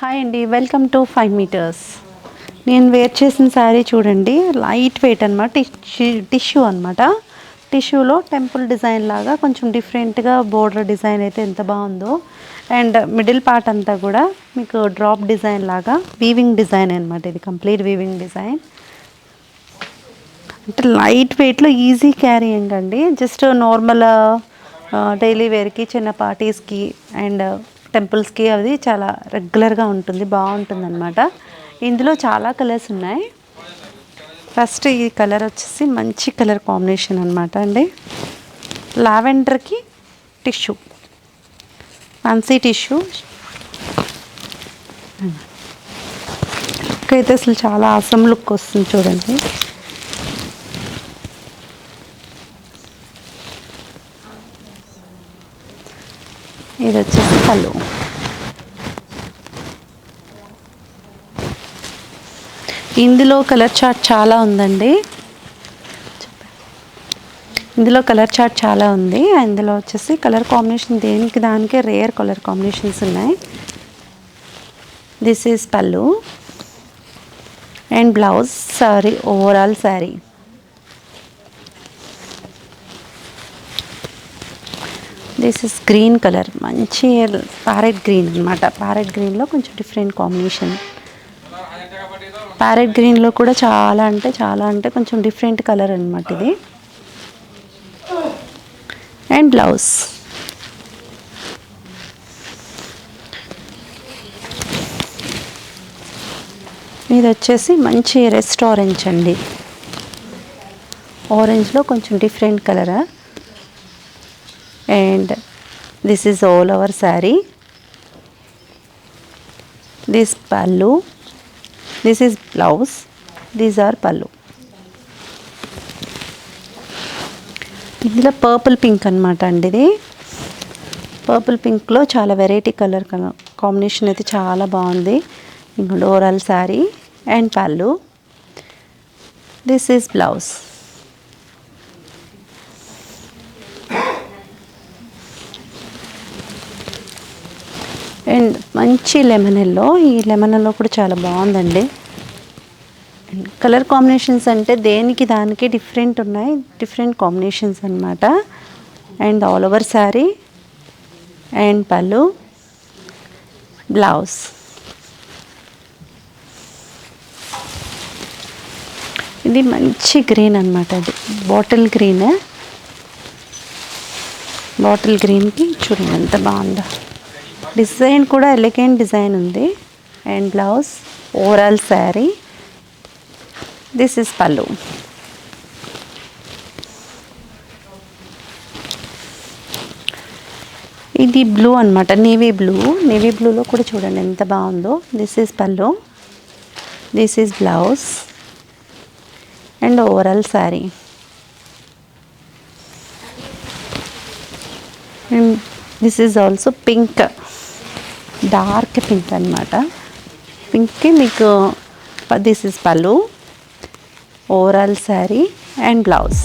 Hi అండి, welcome to 5 metres. నేను wear చేసిన శారీ చూడండి, లైట్ వెయిట్ అనమాట, టిష్యూ అనమాట. టిష్యూలో టెంపుల్ డిజైన్ లాగా కొంచెం డిఫరెంట్గా బోర్డర్ డిజైన్ అయితే ఎంత బాగుందో. అండ్ మిడిల్ పార్ట్ అంతా కూడా మీకు డ్రాప్ డిజైన్ లాగా వీవింగ్ డిజైన్ అనమాట. ఇది కంప్లీట్ వీవింగ్ డిజైన్. అంటే లైట్ వెయిట్లో ఈజీ క్యారీయింగ్ అండి. జస్ట్ నార్మల్ డైలీ వేర్కి, చిన్న పార్టీస్కి అండ్ టెంపుల్స్కి అది చాలా రెగ్యులర్గా ఉంటుంది, బాగుంటుంది అనమాట. ఇందులో చాలా కలర్స్ ఉన్నాయి. ఫస్ట్ ఈ కలర్ వచ్చేసి మంచి కలర్ కాంబినేషన్ అనమాట అండి. లావెండర్కి టిష్యూ, ఫ్యాన్సీ టిష్యూ లుక్ అయితే అసలు చాలా ఆసమ్ లుక్ వస్తుంది చూడండి. ఇది వచ్చేసి పళ్ళు. ఇందులో కలర్ చార్ట్ చాలా ఉందండి. ఇందులో కలర్ చార్ట్ చాలా ఉంది. ఇందులో వచ్చేసి కలర్ కాంబినేషన్ దేనికి దానికే రేర్ కలర్ కాంబినేషన్స్ ఉన్నాయి. దిస్ ఈజ్ పళ్ళు and blouse sorry, overall sari. This is green colour, మంచి ప్యారెట్ గ్రీన్ అనమాట. ప్యారెట్ గ్రీన్లో కొంచెం డిఫరెంట్ కాంబినేషన్. ప్యారెట్ గ్రీన్లో కూడా చాలా అంటే కొంచెం డిఫరెంట్ కలర్ అనమాట ఇది. And blouse. ఇది వచ్చేసి మంచి రెస్ట్ ఆరెంజ్ అండి. ఆరెంజ్లో కొంచెం different colour. And this is all over saree. This pallu, this is blouse, these are pallu. ఇందులో పర్పుల్ పింక్ అనమాట అండి. ఇది పర్పుల్ పింక్లో చాలా వెరైటీ కలర్ కాంబినేషన్ అయితే చాలా బాగుంది. ఇంకా ఓవరాల్ శారీ అండ్ పల్లు. This is blouse. అండ్ మంచి లెమన్ ఎల్లో. ఈ లెమన్ ఎల్లో కూడా చాలా బాగుందండి. కలర్ కాంబినేషన్స్ అంటే దేనికి దానికి డిఫరెంట్ ఉన్నాయి, డిఫరెంట్ కాంబినేషన్స్ అనమాట. And all over sari and పళ్ళు, బ్లౌజ్. ఇది మంచి గ్రీన్ అనమాట. అది బాటిల్ గ్రీన్. బాటిల్ గ్రీన్కి చూడండి ఎంత బాగుందో. డిజైన్ కూడా ఎలిగెంట్ డిజైన్ ఉంది. And blouse, overall sari. This is పల్లు. ఇది బ్లూ అనమాట, నేవీ బ్లూ. నేవీ బ్లూలో కూడా చూడండి ఎంత బాగుందో. దిస్ ఈజ్ పల్లు, this is blouse and overall sari. And this is also pink, dark pink అనమాట. పింక్కి మీకు దిస్ ఇస్ పల్లు, ఓవరాల్ శారీ అండ్ బ్లౌజ్.